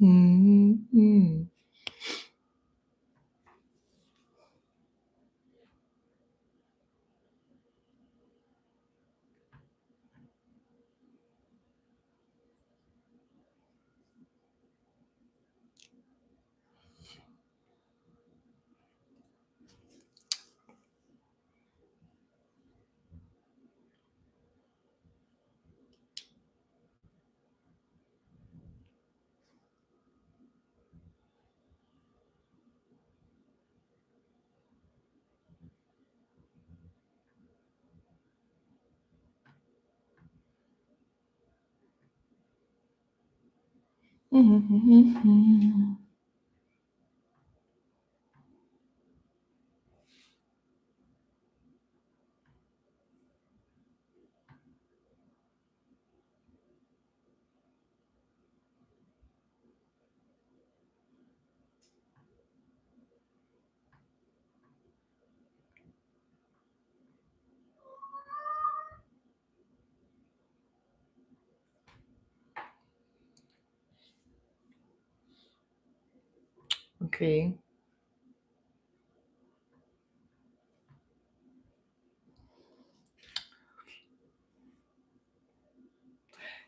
Mm-hmm. Mm-hmm. Okay.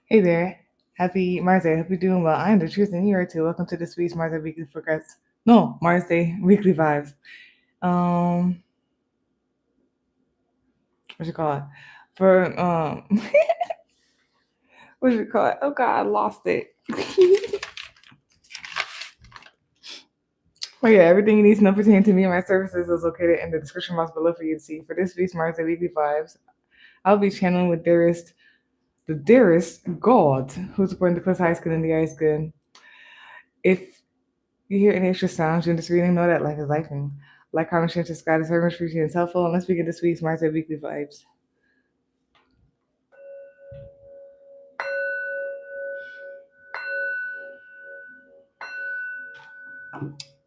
Hey there. Happy Mars Day. Hope you're doing well. I am the truth and you are too. Welcome to this week's Mars Day Weekly Progress. No, Mars Day Weekly Vibes. Um, what you call it? For what you call it? Oh God, I lost it. But yeah, everything you need to know pertaining to me and my services is located in the description box below for you to see. For this week's Mars Day Weekly Vibes, I'll be channeling with the dearest God, who's supporting the Cliff High School and the Ice Good. If you hear any extra sounds during this reading, know that life is life. And like, comment, share, subscribe is very much appreciated and helpful. And let's begin this week's Mars Day Weekly Vibes.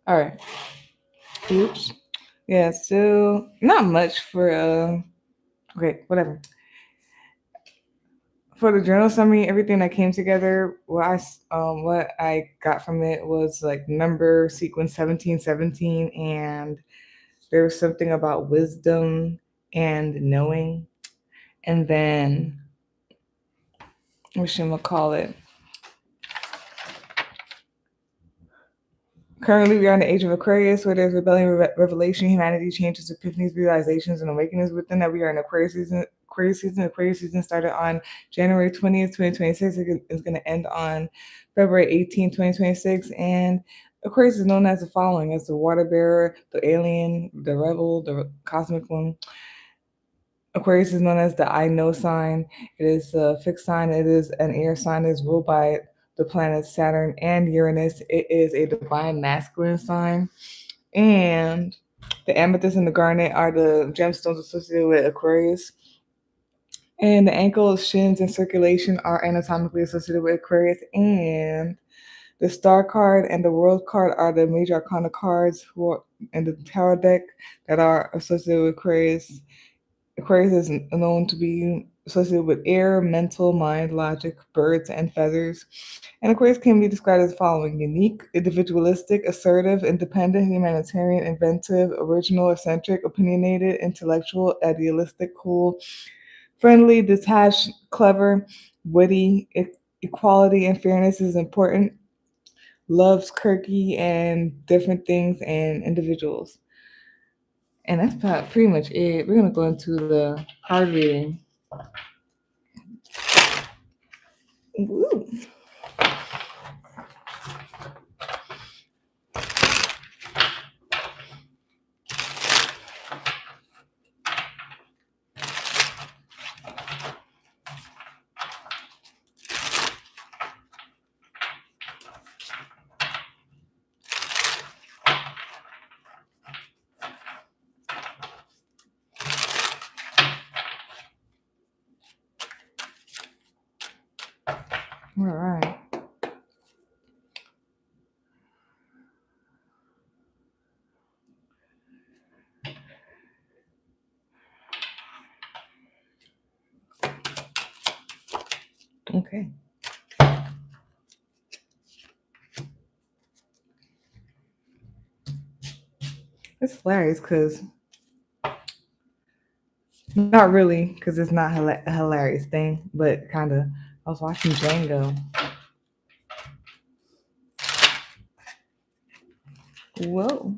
All right. Oops. Yeah, so not much for okay, whatever. For the journal summary, everything that came together, what I got from it was like number sequence 1717, and there was something about wisdom and knowing, and then what should I call it? Currently, we are in the age of Aquarius, where there's rebellion, revelation, humanity changes, epiphanies, realizations, and awakenings within that. We are in Aquarius season. Aquarius season started on January 20th, 2026. It's going to end on February 18th, 2026. And Aquarius is known as the following: as the water bearer, the alien, the rebel, the cosmic one. Aquarius is known as the I know sign. It is a fixed sign. It is an air sign. It is ruled by the planets Saturn and Uranus. It is a divine masculine sign. And the amethyst and the garnet are the gemstones associated with Aquarius. And the ankles, shins, and circulation are anatomically associated with Aquarius. And the star card and the world card are the major arcana cards in the tarot deck that are associated with Aquarius. Aquarius is known to be associated with air, mental, mind, logic, birds, and feathers. And Aquarius can be described as the following: unique, individualistic, assertive, independent, humanitarian, inventive, original, eccentric, opinionated, intellectual, idealistic, cool, friendly, detached, clever, witty. Equality and fairness is important. Loves quirky and different things and individuals. And that's pretty much it. We're going to go into the card reading. Woo. All right. Okay. It's hilarious because not really, because it's not a hilarious thing, but kind of. I was watching Django. Whoa.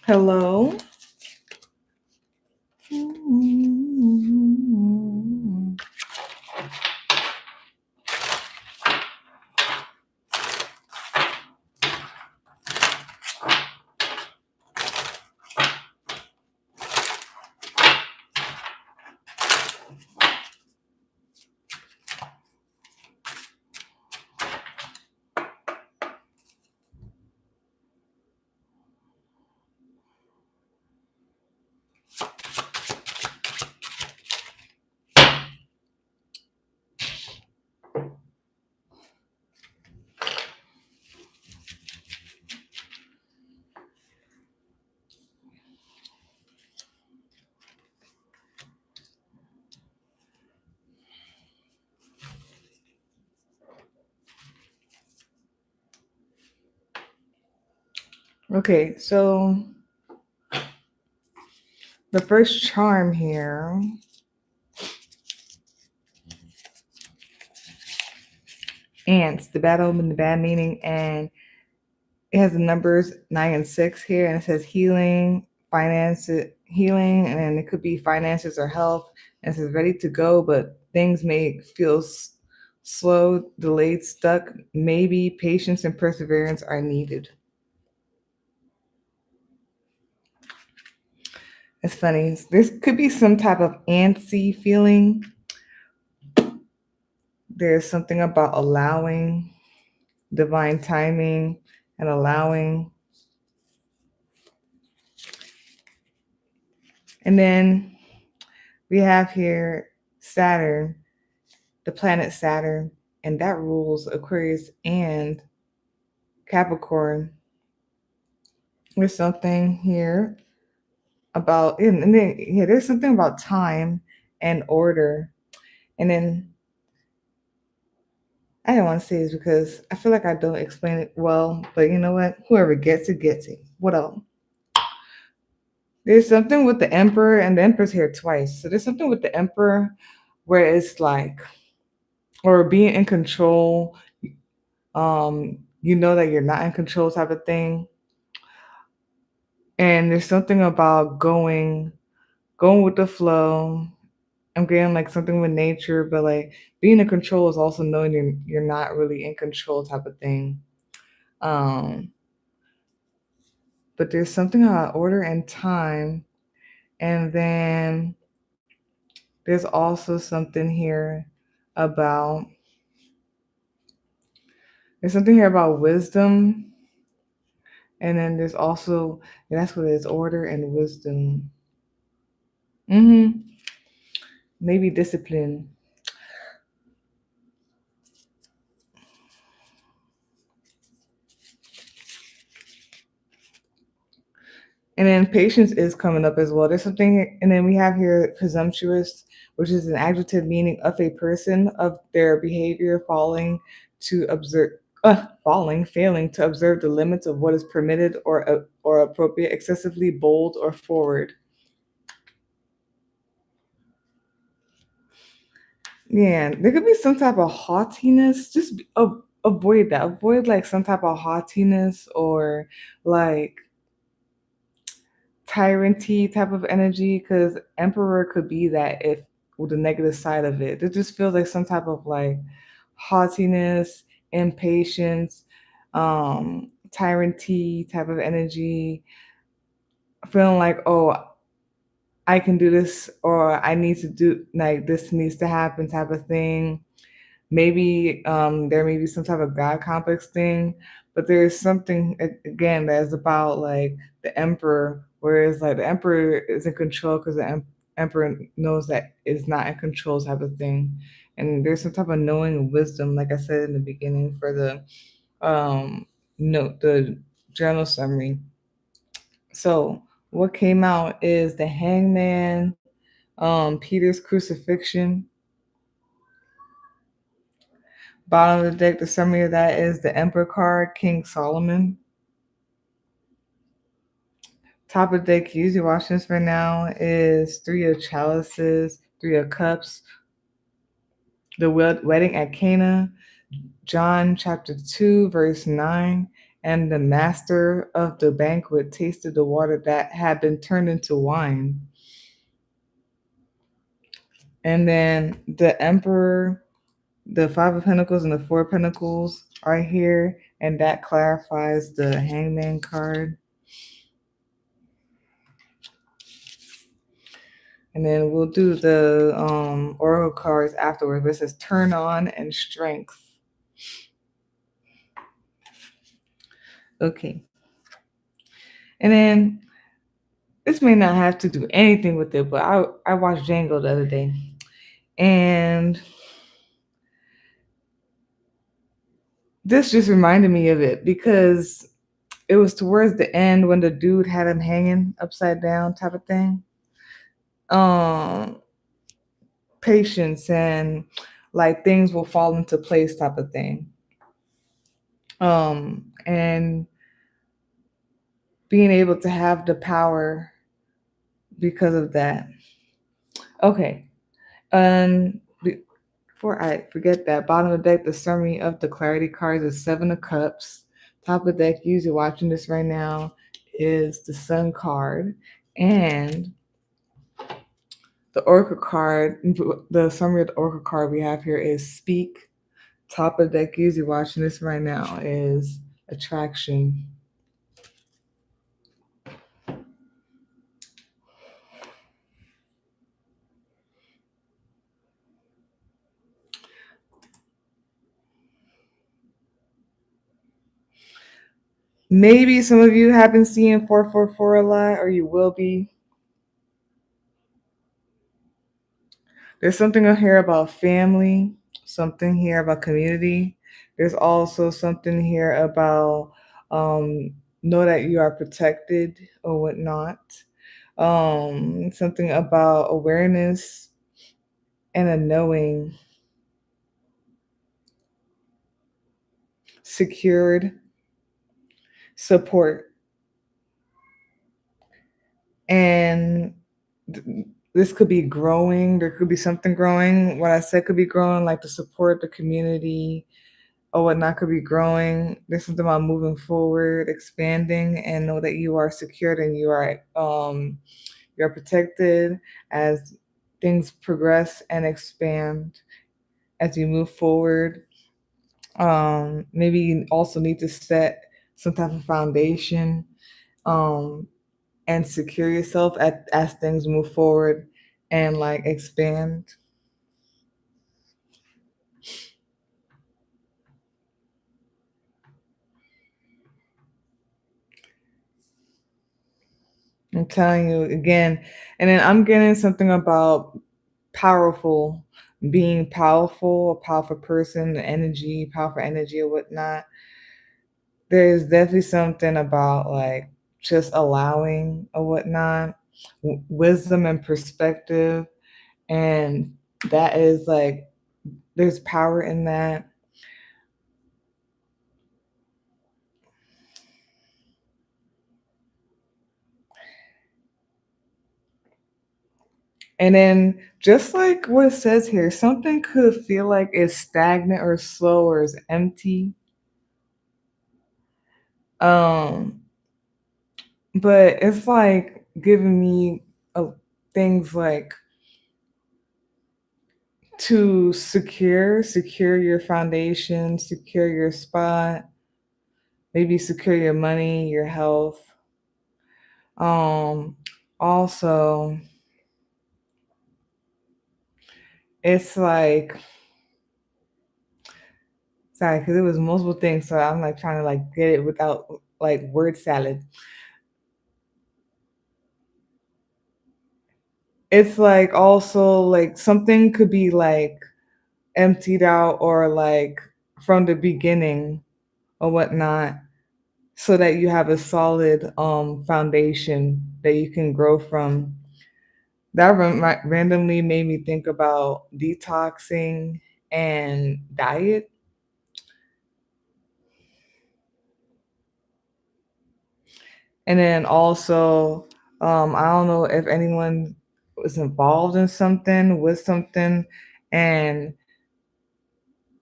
Hello. Okay, so the first charm here ants, the bad omen, the bad meaning, and it has the numbers 9 and 6 here, and it says healing, finance, healing, and then it could be finances or health. And it says ready to go, but things may feel slow, delayed, stuck. Maybe patience and perseverance are needed. It's funny. This could be some type of antsy feeling. There's something about allowing, divine timing, and allowing. And then we have here Saturn, the planet Saturn, and that rules Aquarius and Capricorn. There's something here about, and then yeah, there's something about time and order. And then I don't want to say this because I feel like I don't explain it well, but you know what? Whoever gets it gets it. What else? There's something with the Emperor, and the Emperor's here twice. So there's something with the Emperor where it's like, or being in control. You know that you're not in control type of thing. And there's something about going with the flow. I'm getting like something with nature, but like being in control is also knowing you're not really in control type of thing. Um, but there's something about order and time. And then there's also something here about there's something here about wisdom. And then there's also, and that's what it is, order and wisdom. Maybe discipline. And then patience is coming up as well. There's something, and then we have here presumptuous, which is an adjective meaning of a person, of their behavior to observe, failing to observe the limits of what is permitted or appropriate, excessively bold or forward. Yeah, there could be some type of haughtiness. Just avoid that. Avoid like some type of haughtiness or like tyranny type of energy, because emperor could be that if with the negative side of it. It just feels like some type of like haughtiness, impatience, tyranny type of energy. feeling like, oh, I can do this, or I need to do, like, this needs to happen type of thing. Maybe there may be some type of God complex thing, but there's something again that's about like the emperor, whereas like the emperor is in control because the emperor knows that it's not in control type of thing, and there's some type of knowing wisdom, like I said in the beginning for the note, the journal summary. So what came out is the Hangman, Peter's crucifixion. Bottom of the deck, the summary of that is the Emperor card, King Solomon. Top of the deck, usually watching this right now, is Three of Chalices, Three of Cups, the wedding at Cana, John chapter 2, verse 9, and the master of the banquet tasted the water that had been turned into wine. And then the Emperor, the Five of Pentacles and the Four of Pentacles are here, and that clarifies the Hangman card. And then we'll do the oracle cards afterwards. But it says turn on and strength. Okay. And then this may not have to do anything with it, but I watched Django the other day. And this just reminded me of it because it was towards the end when the dude had him hanging upside down type of thing. Patience and like things will fall into place type of thing. And being able to have the power because of that. Okay. Before I forget that, bottom of the deck, the summary of the clarity cards is Seven of Cups. Top of the deck, usually watching this right now, is the Sun card. And the Oracle card, the summary of the Oracle card we have here is Speak. Top of the deck, usually watching this right now, is Attraction. Maybe some of you have been seeing 444 a lot, or you will be. There's something here about family, something here about community. There's also something here about know that you are protected or whatnot. Something about awareness and a knowing, secured, support. And this could be growing. There could be something growing. What I said could be growing, like the support, the community, or whatnot could be growing. There's something about moving forward, expanding, and know that you are secured and you're protected as things progress and expand as you move forward. Maybe you also need to set some type of foundation and secure yourself as things move forward and like expand. I'm telling you again. And then I'm getting something about powerful, being powerful, a powerful person, powerful energy or whatnot. There's definitely something about like just allowing or whatnot, wisdom and perspective. And that is like, there's power in that. And then just like what it says here, something could feel like it's stagnant or slow or is empty. Um, but it's like giving me things like to secure your foundation, secure your spot, maybe secure your money, your health. Um, Also, it's like, sorry, because it was multiple things, so I'm like trying to like get it without like word salad. It's like also like something could be like emptied out or like from the beginning or whatnot, so that you have a solid foundation that you can grow from. That randomly made me think about detoxing and diet. And then also, I don't know if anyone was involved in something with something, and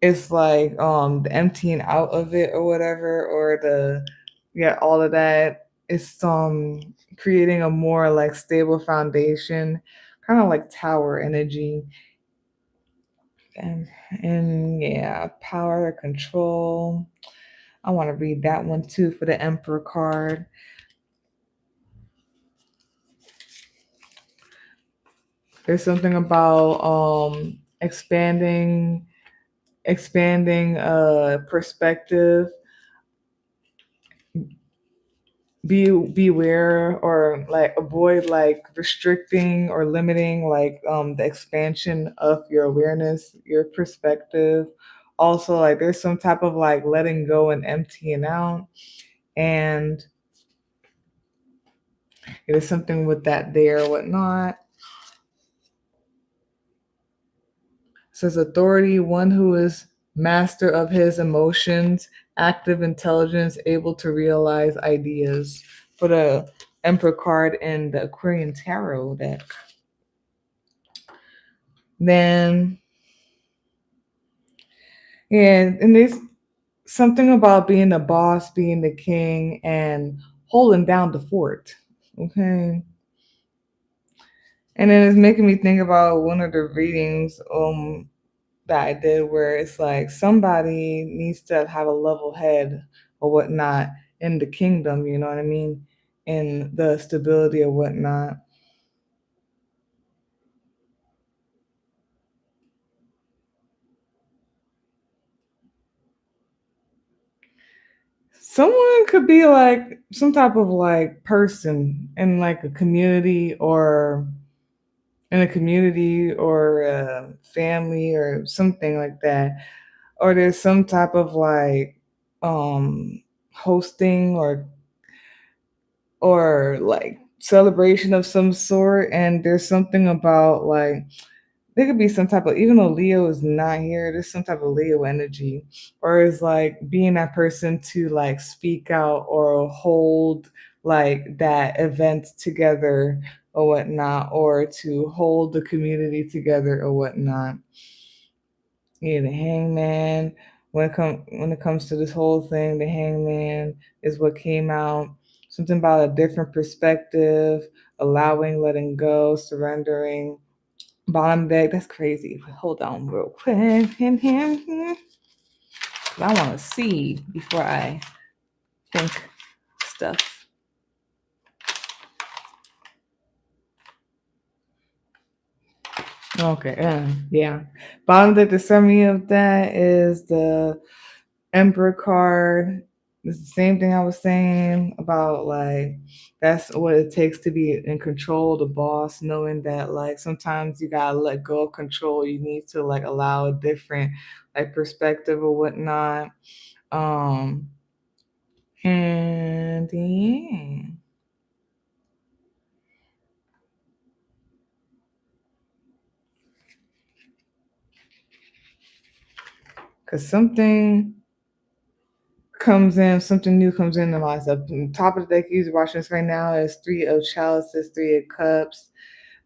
it's like the emptying out of it or whatever, or the, yeah, all of that. It's creating a more like stable foundation, kind of like tower energy. And yeah, power, control. I want to read that one too for the Emperor card. There's something about expanding perspective. Beware or like avoid like restricting or limiting like the expansion of your awareness, your perspective. Also, like there's some type of like letting go and emptying out, and there's something with that there, whatnot. Says authority, one who is master of his emotions, active intelligence, able to realize ideas. For the Emperor card in the Aquarian Tarot deck. Then, yeah, and there's something about being the boss, being the king, and holding down the fort. Okay. And then it's making me think about one of the readings that I did where it's like somebody needs to have a level head or whatnot in the kingdom, you know what I mean? In the stability or whatnot. Someone could be like some type of like person in like a community or a family or something like that. Or there's some type of like hosting or like celebration of some sort, and there's something about like there could be some type of, even though Leo is not here, there's some type of Leo energy, or is like being that person to like speak out or hold like that event together or whatnot, or to hold the community together or whatnot. Yeah, the hangman. When it comes to this whole thing, the hangman is what came out. Something about a different perspective, allowing, letting go, surrendering. Bottom deck, that's crazy. Hold on real quick. I want to see before I think stuff. Okay, yeah. Bottom deck, the summary of that is the Emperor card. It's the same thing I was saying about like that's what it takes to be in control, the boss, knowing that like sometimes you gotta let go of control. You need to like allow a different like perspective or whatnot. Um and yeah. Cause something new comes in the myself. Top of the deck you're watching this right now is Three of Chalices, Three of Cups.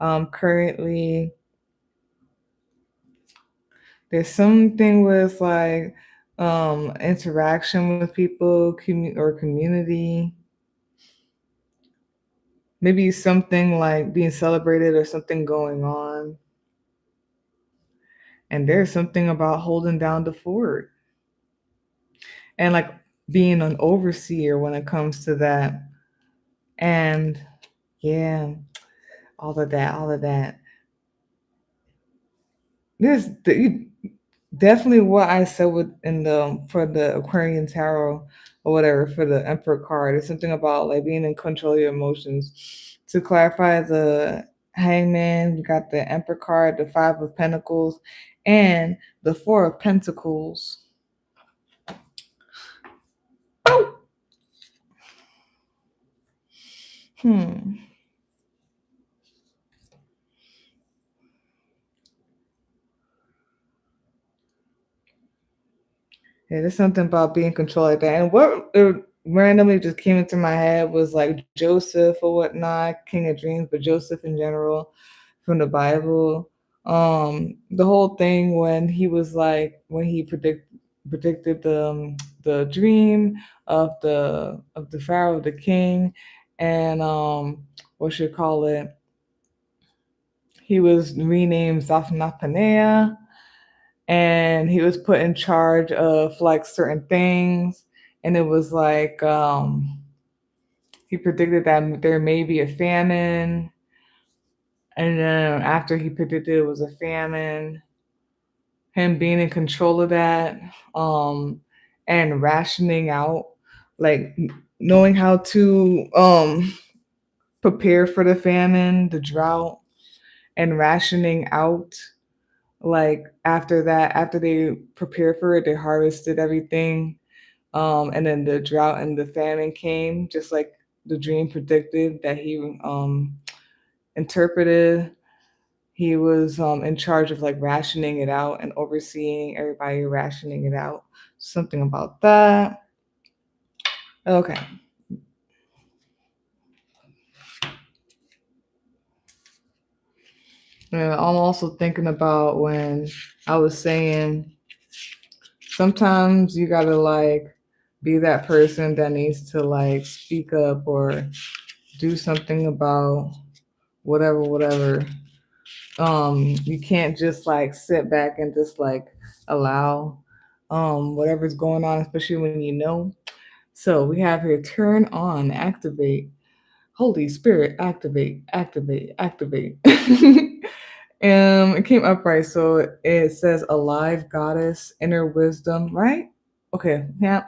Currently there's something with like interaction with people, or community. Maybe something like being celebrated or something going on. And there's something about holding down the fort and like being an overseer when it comes to that. And Yeah, all of that, all of that. This definitely what I said with in the for the Aquarian tarot or whatever for the Emperor card. It's something about like being in control of your emotions. To clarify, the Hangman, you got the Emperor card, the Five of Pentacles, and the Four of Pentacles. Hmm. Yeah, there's something about being controlled like that. And what randomly just came into my head was like Joseph or whatnot, King of Dreams, but Joseph in general from the Bible. The whole thing when he was like when he predicted the dream of the Pharaoh, the king, and what should call it? He was renamed Zaphnath-Paneah, and he was put in charge of like certain things, and it was like he predicted that there may be a famine, and then after he predicted it was a famine, him being in control of that, um and rationing out, like knowing how to prepare for the famine, the drought, and rationing out. Like after that, after they prepared for it, they harvested everything. And then the drought and the famine came, just like the dream predicted that he interpreted. He was in charge of like rationing it out and overseeing everybody rationing it out. Something about that. Okay. And I'm also thinking about when I was saying sometimes you gotta like be that person that needs to like speak up or do something about whatever. You can't just like sit back and just like allow whatever's going on, especially when you know. So we have here turn on, activate, Holy Spirit, activate, activate, activate. It came upright, so it says alive goddess, inner wisdom, right? Okay, yeah,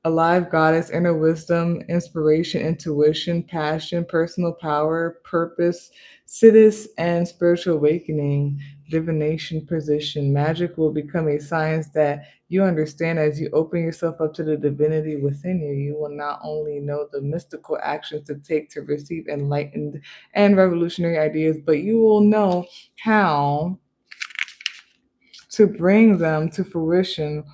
alive goddess, inner wisdom, inspiration, intuition, passion, personal power, purpose, siddhis, and spiritual awakening, divination, position. Magic will become a science that you understand as you open yourself up to the divinity within you. You will not only know the mystical actions to take to receive enlightened and revolutionary ideas, but you will know how to bring them to fruition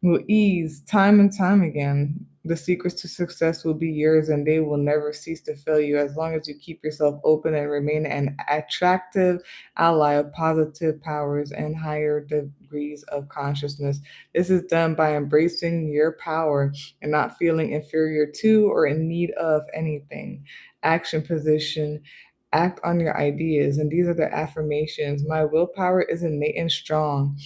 will ease time and time again. The secrets to success will be yours and they will never cease to fill you as long as you keep yourself open and remain an attractive ally of positive powers and higher degrees of consciousness. This is done by embracing your power and not feeling inferior to or in need of anything. Action position. Act on your ideas, and these are the affirmations. My willpower is innate and strong.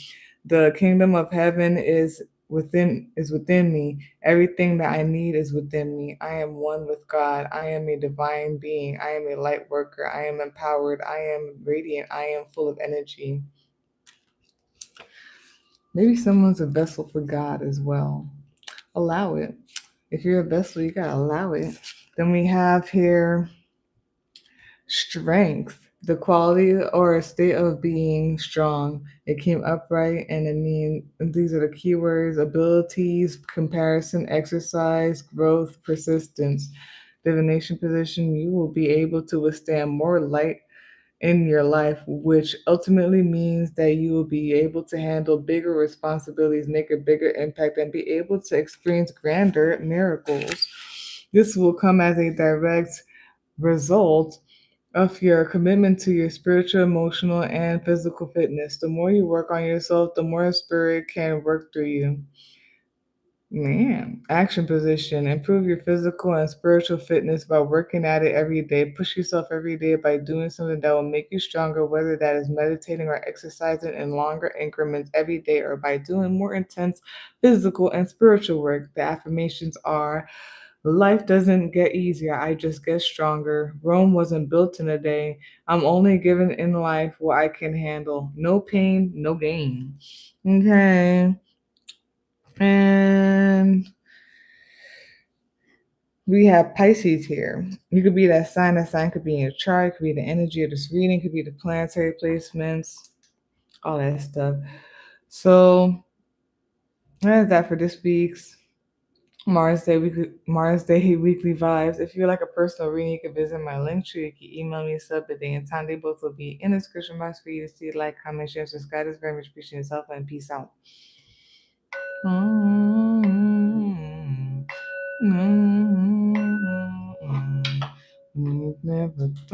The kingdom of heaven is within me. Everything that I need is within me. I am one with God. I am a divine being. I am a light worker. I am empowered. I am radiant. I am full of energy. Maybe someone's a vessel for God as well. Allow it. If you're a vessel, you gotta allow it. Then we have here strength, the quality or a state of being strong. It came upright, and it means these are the keywords: abilities, comparison, exercise, growth, persistence. Divination position, you will be able to withstand more light in your life, which ultimately means that you will be able to handle bigger responsibilities, make a bigger impact, and be able to experience grander miracles. This will come as a direct result of your commitment to your spiritual, emotional, and physical fitness. The more you work on yourself, the more spirit can work through you. Man, action position. Improve your physical and spiritual fitness by working at it every day. Push yourself every day by doing something that will make you stronger, whether that is meditating or exercising in longer increments every day or by doing more intense physical and spiritual work. The affirmations are Life doesn't get easier, I just get stronger. Rome wasn't built in a day. I'm only given in life what I can handle. No pain, no gain. Okay. And we have Pisces here. You could be that sign. That sign could be in your chart. It could be the energy of this reading. It could be the planetary placements, all that stuff. So that's that for this week's Mars Day weekly vibes. If you like a personal reading, you can visit my link tree. You can email me sub the day and time. They both will be in the description box for you to see, like, comment, share, subscribe. It's very much appreciated yourself and peace out. Never thought